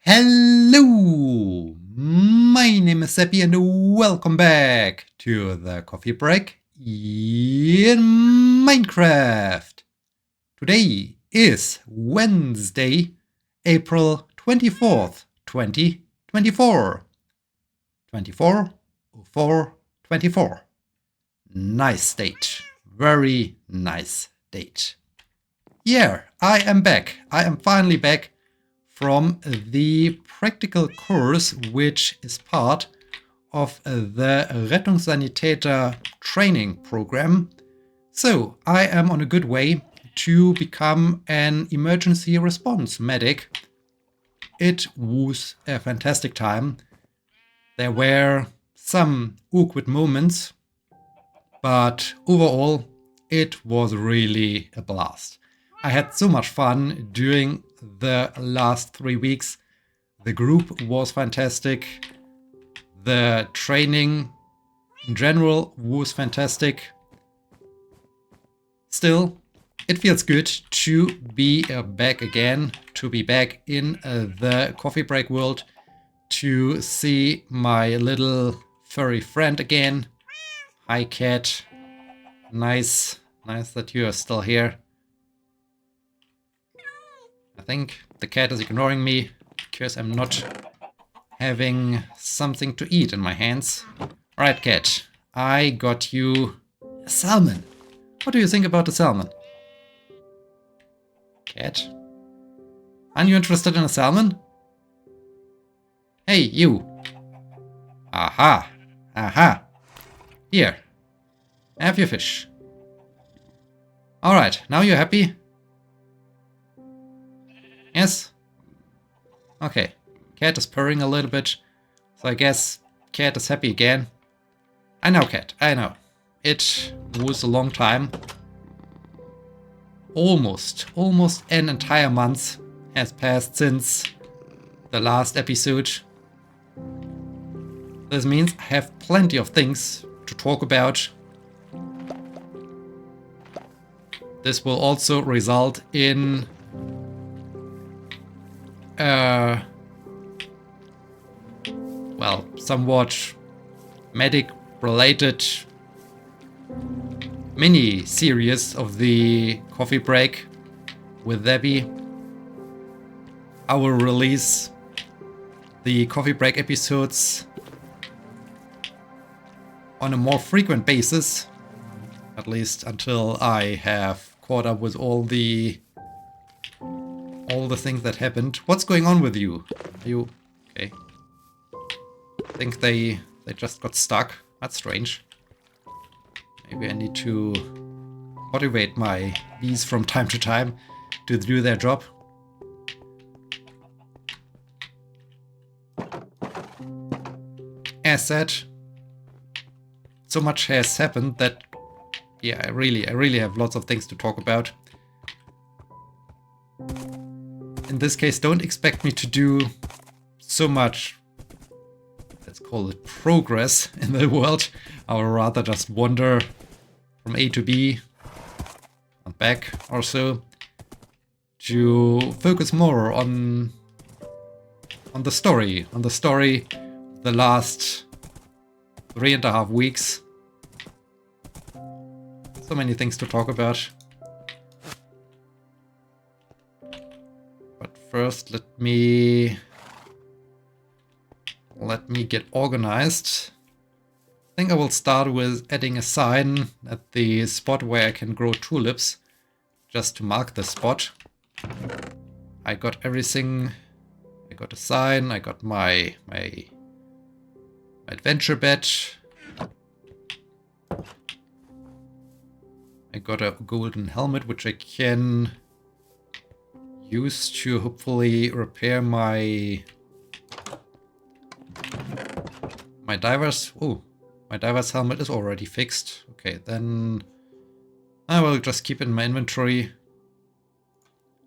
Hello, my name is Sebbi and welcome back to the coffee break in Minecraft. Today is Wednesday, April 24th, 2024. 24/04/24. Nice date. Very nice date. Yeah, I am back. I am finally back from the practical course, which is part of the Rettungssanitäter training program. So I am on a good way to become an emergency response medic. It was a fantastic time. There were some awkward moments, but overall it was really a blast. I had so much fun during the last 3 weeks. The group was fantastic. The training in general was fantastic. Still, it feels good to be back again, to be back in the coffee break world, to see my little furry friend again. Hi, cat. Nice that you are still here. I think the cat is ignoring me because I'm not having something to eat in my hands. Alright, cat. I got you a salmon. What do you think about the salmon? Cat? Aren't you interested in a salmon? Hey, you. Aha. Aha. Here. Have your fish. Alright, now you're happy? Yes? Okay. Cat is purring a little bit, so I guess cat is happy again. I know, cat, I know. It was a long time. Almost an entire month has passed since the last episode. This means I have plenty of things to talk about. This will also result in well, somewhat medic-related mini-series of the coffee break with Sebbi. I will release the coffee break episodes on a more frequent basis, at least until I have caught up with all the things that happened. What's going on with you? Are you okay? I think they just got stuck. That's strange. Maybe I need to motivate my bees from time to time to do their job. As said, so much has happened that yeah, I really have lots of things to talk about. In this case, don't expect me to do so much, let's call it progress in the world. I will rather just wander from A to B and back or so to focus more on the story, the last 3.5 weeks. So many things to talk about. But first, let me get organized. I think I will start with adding a sign at the spot where I can grow tulips, just to mark the spot. I got everything. I got a sign, I got my adventure badge. I got a golden helmet, which I can use to hopefully repair my diver's. Oh, my diver's helmet is already fixed. Okay, then I will just keep it in my inventory.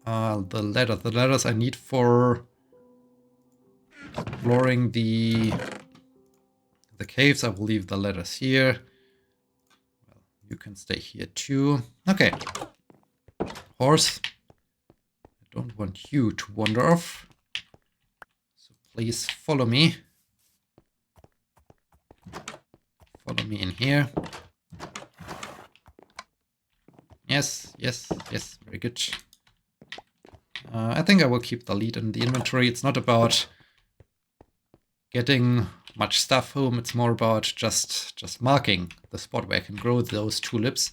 The letters I need for exploring the caves. I will leave the letters here. Well, you can stay here too. Okay. Horse. I don't want you to wander off. Please follow me. Follow me in here. Yes, yes, yes, very good. I think I will keep the lead in the inventory. It's not about getting much stuff home. It's more about just marking the spot where I can grow those tulips.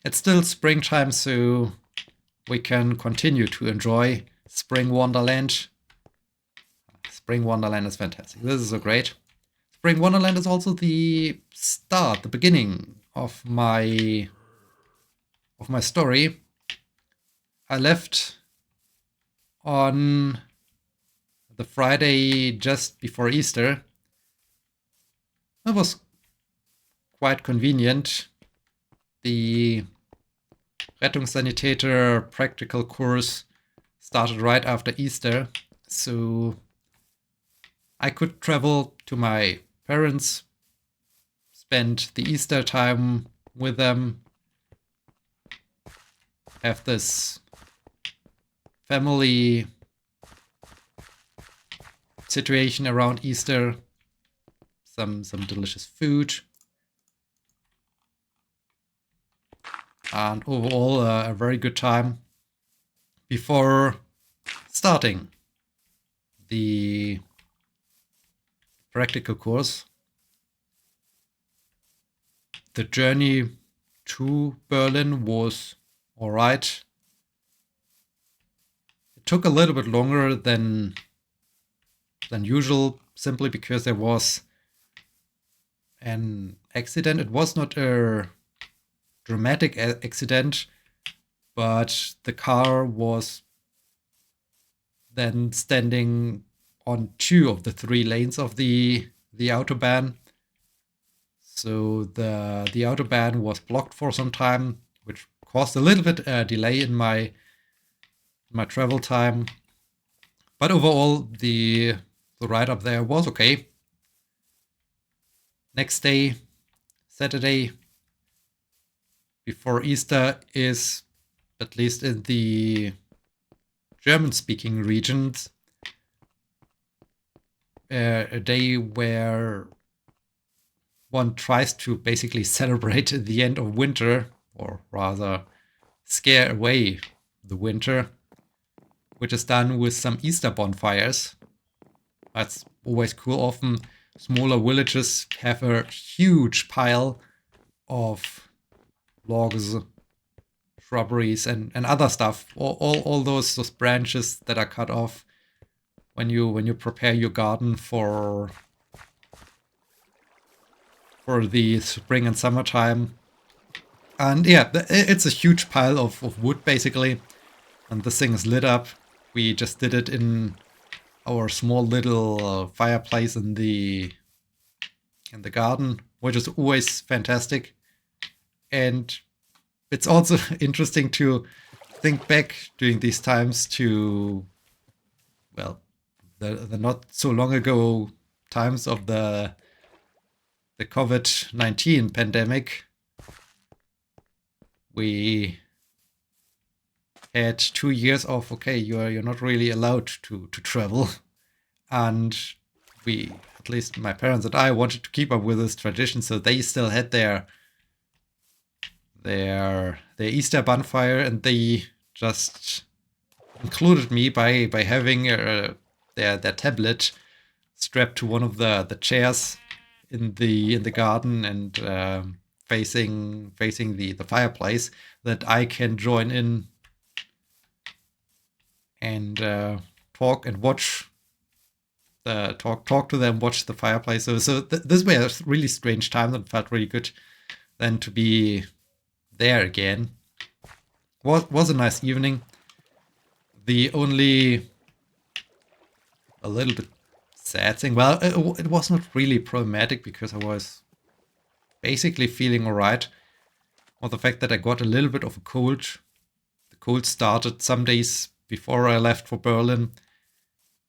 It's still springtime, so we can continue to enjoy Spring Wonderland. Spring Wonderland is fantastic. This is so great. Spring Wonderland is also the start, the beginning of my story. I left on the Friday just before Easter. It was quite convenient. The Rettungssanitäter practical course started right after Easter, so I could travel to my parents, spend the Easter time with them, have this family situation around Easter, some delicious food, and overall a very good time before starting the practical course. The journey to Berlin was alright. It took a little bit longer than usual, simply because there was an accident. It was not a dramatic accident, but the car was then standing on 2 of the 3 lanes of the autobahn. So the autobahn was blocked for some time, which caused a little bit delay in my travel time. But overall, the ride up there was okay. Next day, Saturday, before Easter, is, at least in the German-speaking regions, a day where one tries to basically celebrate the end of winter, or rather scare away the winter, which is done with some Easter bonfires. That's always cool. Often smaller villages have a huge pile of logs, shrubberies, and other stuff. All those branches that are cut off when you prepare your garden for the spring and summertime. And yeah, it's a huge pile of wood basically, and this thing is lit up. We just did it in our small little fireplace in the garden, which is always fantastic. And it's also interesting to think back during these times to, well, the not so long ago times of the COVID-19 pandemic. We had 2 years of, okay, you're not really allowed to travel, and we, at least my parents and I, wanted to keep up with this tradition, so they still had their Easter bonfire, and they just included me by having their tablet strapped to one of the chairs in the garden and facing the fireplace, that I can join in and talk and watch talk to them, watch the fireplace. So this were a really strange time that felt really good. Then to be there again was a nice evening. The only a little bit sad thing, well, it was not really problematic because I was basically feeling alright, or the fact that I got a little bit of a cold. The cold started some days before I left for Berlin,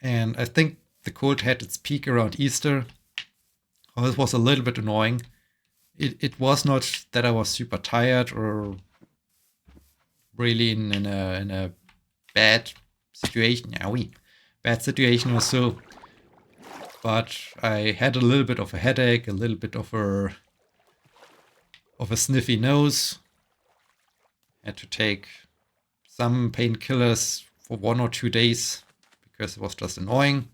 and I think the cold had its peak around Easter. Oh, this was a little bit annoying. It was not that I was super tired or really in a bad situation. Yeah, bad situation or so. But I had a little bit of a headache, a little bit of a sniffy nose. Had to take some painkillers for 1 or 2 days because it was just annoying.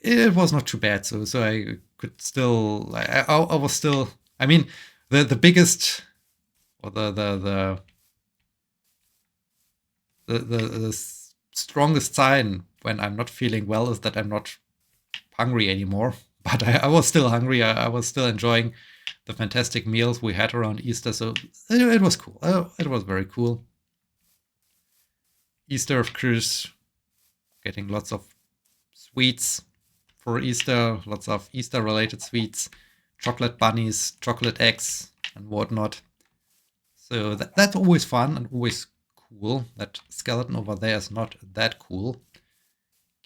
It was not too bad, so I could still. I was still. I mean, the biggest or the strongest sign when I'm not feeling well is that I'm not hungry anymore. But I was still hungry. I was still enjoying the fantastic meals we had around Easter, so it was cool. It was very cool. Easter, of course, getting lots of sweets for Easter, lots of Easter-related sweets, chocolate bunnies, chocolate eggs, and whatnot. So that's always fun and always cool. That skeleton over there is not that cool.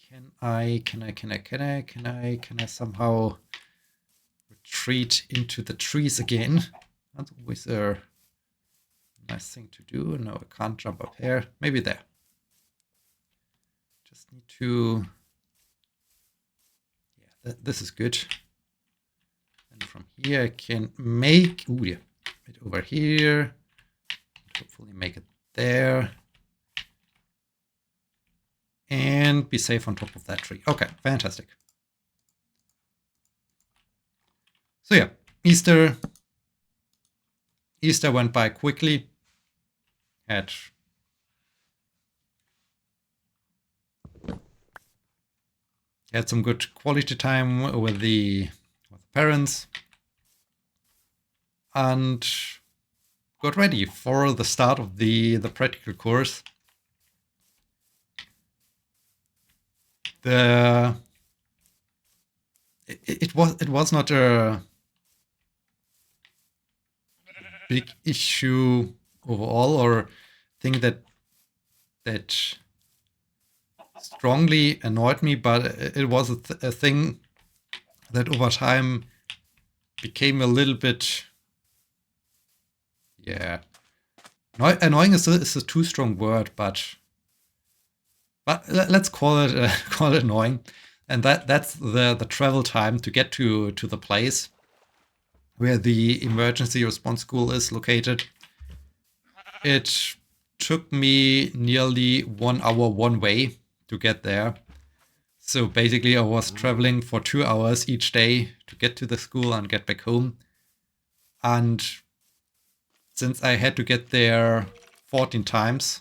Can I somehow retreat into the trees again? That's always a nice thing to do. No, I can't jump up here. Maybe there. Just need to... Yeah, this is good. And from here I can make... Ooh, yeah. Right over here. Hopefully make it there. And be safe on top of that tree. Okay, fantastic. So yeah, Easter went by quickly. Had some good quality time with the parents and got ready for the start of the practical course. It was not a big issue overall or thing that strongly annoyed me, but it was a thing that over time became a little bit, yeah, annoying is a too strong word, but let's call it annoying. And that's the travel time to get to the place where the emergency response school is located. It took me nearly 1 hour one way to get there. So basically I was traveling for 2 hours each day to get to the school and get back home. And since I had to get there 14 times,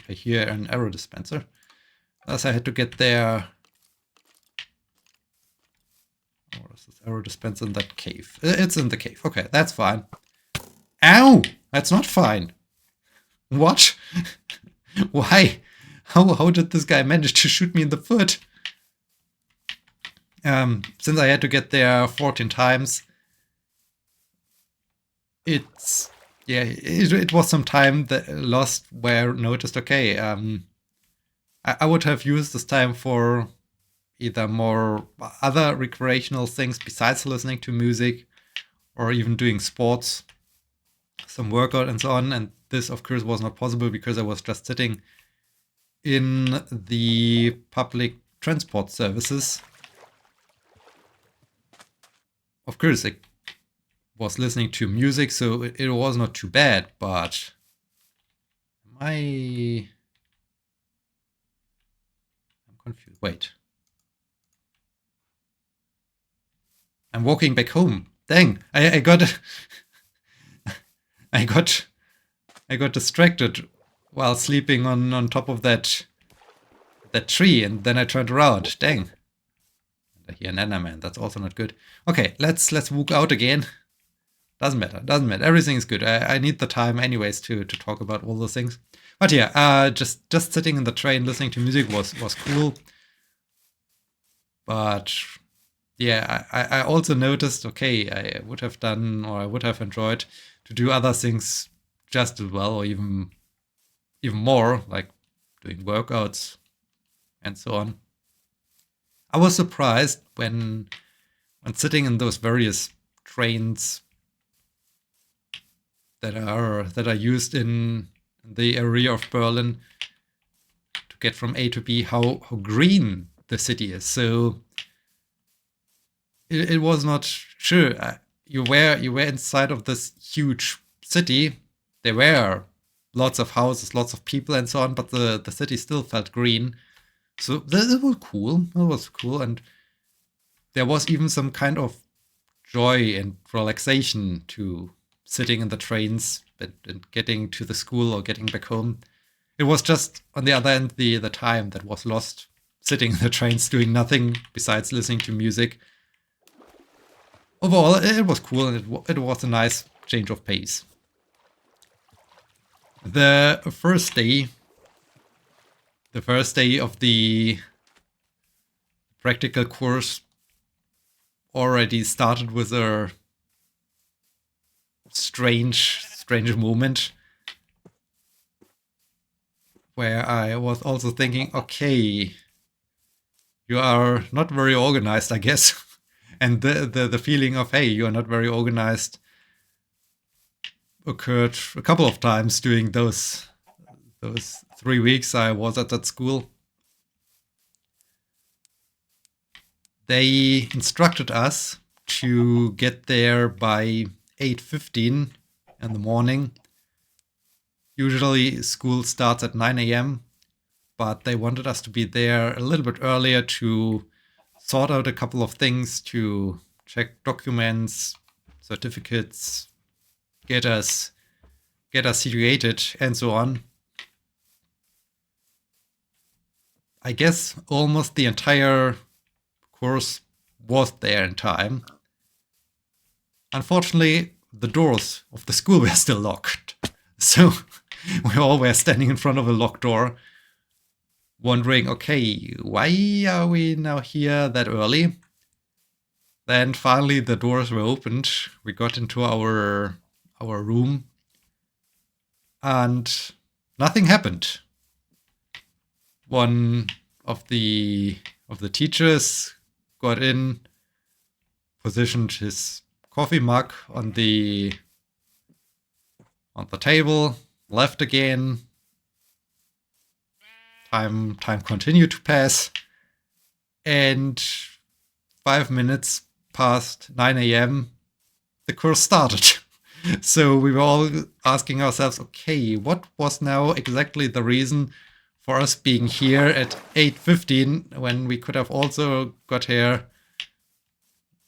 I hear an arrow dispenser. Thus I had to get there. Or is this arrow dispenser in that cave? It's in the cave. Okay, that's fine. Ow! That's not fine. What? Why? How did this guy manage to shoot me in the foot? Since I had to get there 14 times, it was some time that lost where I noticed, okay, I would have used this time for either more other recreational things besides listening to music or even doing sports, some workout and so on. And this, of course, was not possible because I was just sitting in the public transport services. Of course, I was listening to music, so it was not too bad, but I'm confused. Wait. I'm walking back home. Dang, I got I got distracted while sleeping on top of that tree, and then I turned around. Dang. I hear an Enderman. That's also not good. Okay, let's walk out again. Doesn't matter. Everything is good. I need the time anyways to talk about all those things. But yeah, just sitting in the train listening to music was cool. But yeah, I also noticed, okay, I would have done or I would have enjoyed to do other things just as well or even more, like doing workouts and so on. I was surprised when sitting in those various trains that are used in the area of Berlin to get from A to B, how green the city is. So it was not sure. You were inside of this huge city. There were lots of houses, lots of people, and so on, but the city still felt green. So that was cool. It was cool, and there was even some kind of joy and relaxation to sitting in the trains and getting to the school or getting back home. It was just, on the other end, the time that was lost sitting in the trains doing nothing besides listening to music. Overall, it was cool, and it was a nice change of pace. The first day of the practical course already started with a strange moment where I was also thinking, okay, you are not very organized, I guess. And the feeling of, hey, you are not very organized occurred a couple of times during those 3 weeks I was at that school. They instructed us to get there by 8:15 in the morning. Usually school starts at 9 a.m., but they wanted us to be there a little bit earlier to sort out a couple of things, to check documents, certificates, get us situated, and so on. I guess almost the entire course was there in time. Unfortunately, the doors of the school were still locked. So we all were standing in front of a locked door, wondering, okay, why are we now here that early? Then finally the doors were opened. We got into our room, and nothing happened. One of the teachers got in, positioned his coffee mug on the table, left again. Time continued to pass, and 5 minutes past 9 a.m. the course started. So we were all asking ourselves, okay, what was now exactly the reason for us being here at 8:15 when we could have also got here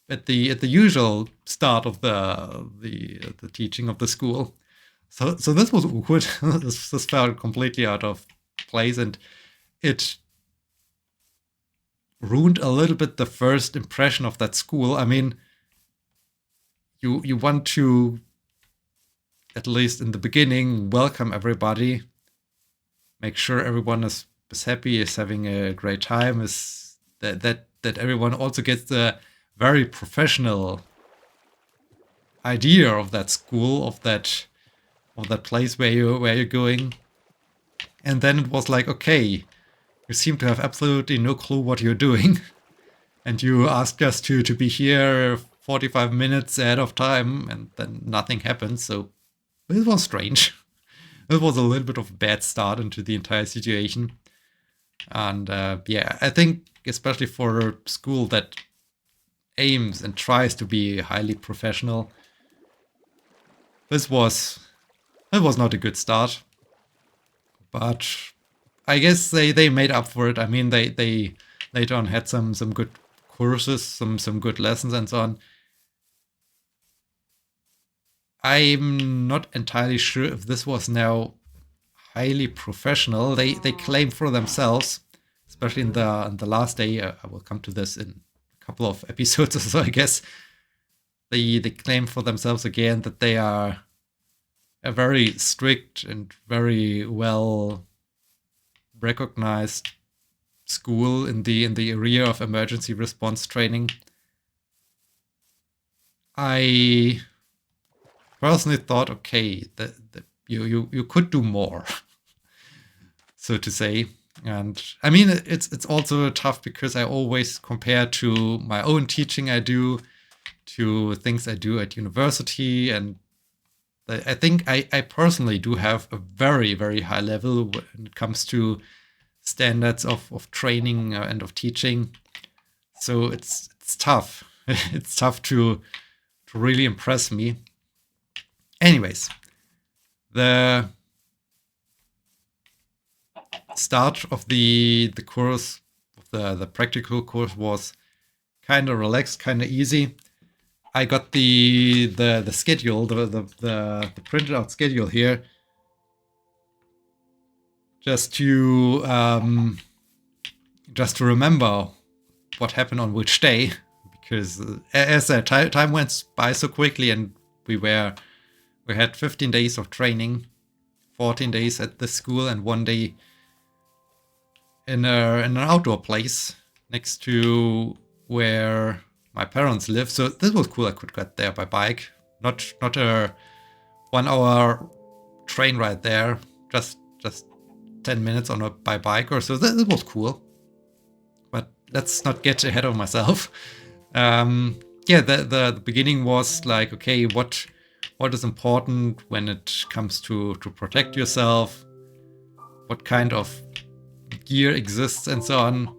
at the usual start of the teaching of the school? So this was awkward. This felt completely out of place, and it ruined a little bit the first impression of that school. I mean, you want to, at least in the beginning, welcome everybody, make sure everyone is happy, is having a great time, is that everyone also gets the very professional idea of that school, of that place where you're going. And then it was like, okay, you seem to have absolutely no clue what you're doing, and you asked us to be here 45 minutes ahead of time, and then nothing happened. So it was strange. It was a little bit of a bad start into the entire situation. And yeah, I think especially for a school that aims and tries to be highly professional, it was not a good start. But I guess they made up for it. I mean, they later on had some good courses, some good lessons and so on. I'm not entirely sure if this was now highly professional. They claim for themselves, especially in the last day. I will come to this in a couple of episodes or so, I guess. They claim for themselves again that they are a very strict and very well recognized school in the area of emergency response training. I personally thought, okay, that you could do more, so to say. And I mean, it's also tough because I always compare to my own teaching I do, to things I do at university, and I think I personally do have a very, very high level when it comes to standards of training and of teaching. So it's tough. It's tough to really impress me. Anyways, the start of the course, the practical course, was kind of relaxed, kind of easy. I got the schedule, the printed out schedule here, just to remember what happened on which day, because as the time went by so quickly, and we had 15 days of training, 14 days at the school, and 1 day in an outdoor place next to where my parents live. So this was cool. I could get there by bike, not a 1 hour train ride there, just 10 minutes by bike or so. This was cool. But let's not get ahead of myself. The beginning was like, okay, what is important when it comes to protect yourself? What kind of gear exists and so on.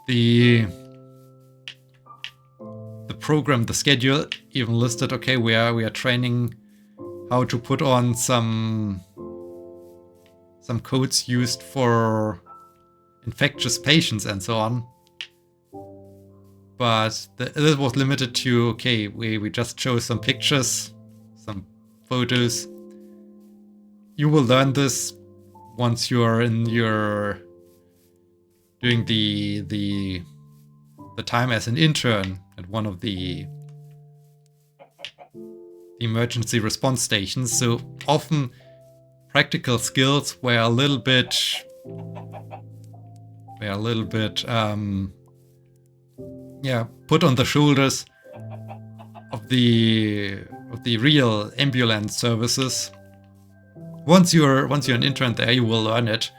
The program, the schedule even listed, okay, we are training how to put on some codes used for infectious patients and so on. But this was limited to, okay, we just show some pictures, some photos. You will learn this once you're in doing the time as an intern at one of the emergency response stations. So often practical skills were a little bit put on the shoulders of the real ambulance services. Once you're an intern there, you will learn it.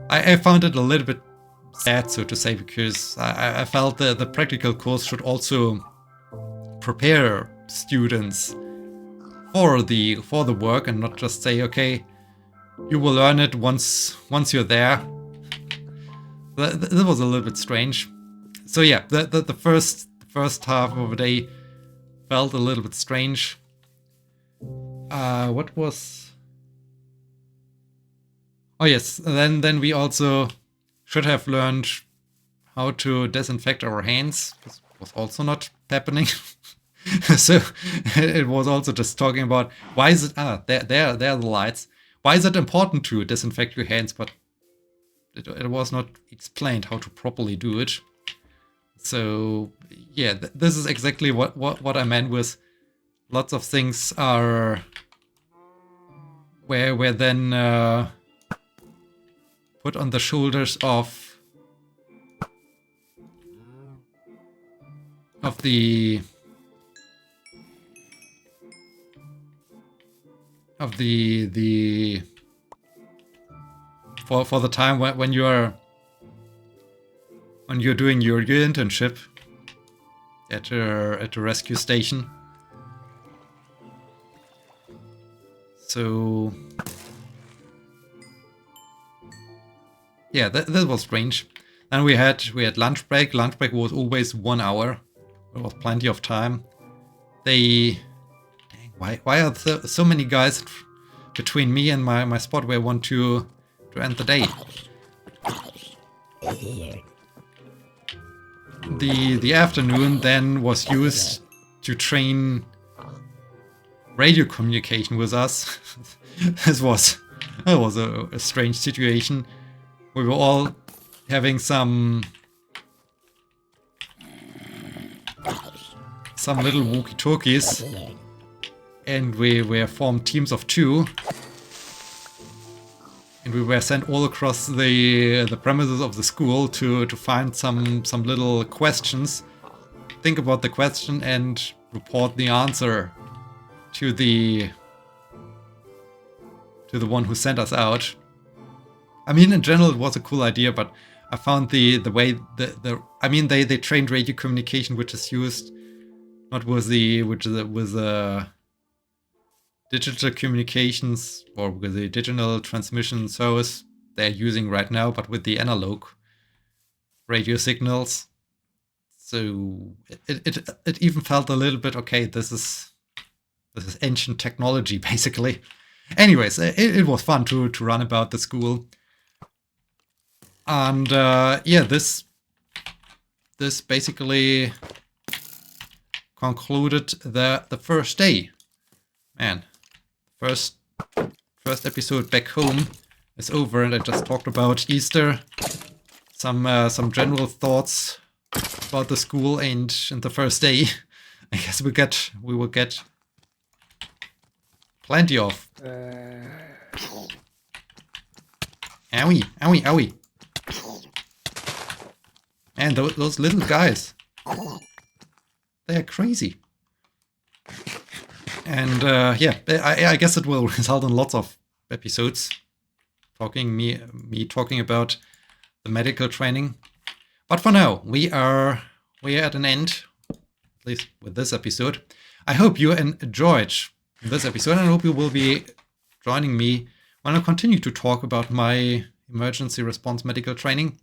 I found it a little bit sad, so to say, because I felt that the practical course should also prepare students for the work, and not just say, okay, you will learn it once you're there. That was a little bit strange. So yeah, the first half of the day felt a little bit strange. What was? Oh yes, then we also should have learned how to disinfect our hands. This was also not happening. So it was also just talking about why is it there are the lights. Why is it important to disinfect your hands? But it was not explained how to properly do it. So yeah, this is exactly what I meant with lots of things are where then put on the shoulders of the for the time when you're doing your internship at a rescue station. So yeah, that was strange. Then we had lunch break. Lunch break was always 1 hour. There was plenty of time. Dang, why are so many guys between me and my spot where I want to end the day? The afternoon then was used to train radio communication with us. That was a strange situation. We were all having some little walkie-talkies, and we were formed teams of 2, and we were sent all across the premises of the school to find some little questions, think about the question, and report the answer to the one who sent us out. I mean, in general, it was a cool idea, but I found the way they trained radio communication, which is used not with digital communications or with the digital transmission service they're using right now, but with the analog radio signals. So it even felt a little bit, okay, this is ancient technology, basically. Anyways, it was fun to run about the school. And yeah, this basically concluded the first day. Man, first episode back home is over, and I just talked about Easter, some general thoughts about the school and the first day. I guess we will get plenty of. Owie, owie, owie. And those little guys, they are crazy. And yeah, I guess it will result in lots of episodes me talking about the medical training. But for now, we are at an end, at least with this episode. I hope you enjoyed this episode, and I hope you will be joining me when I continue to talk about my emergency response medical training.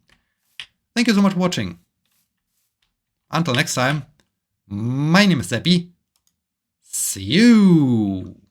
Thank you so much for watching. Until next time, my name is Sebbi. See you!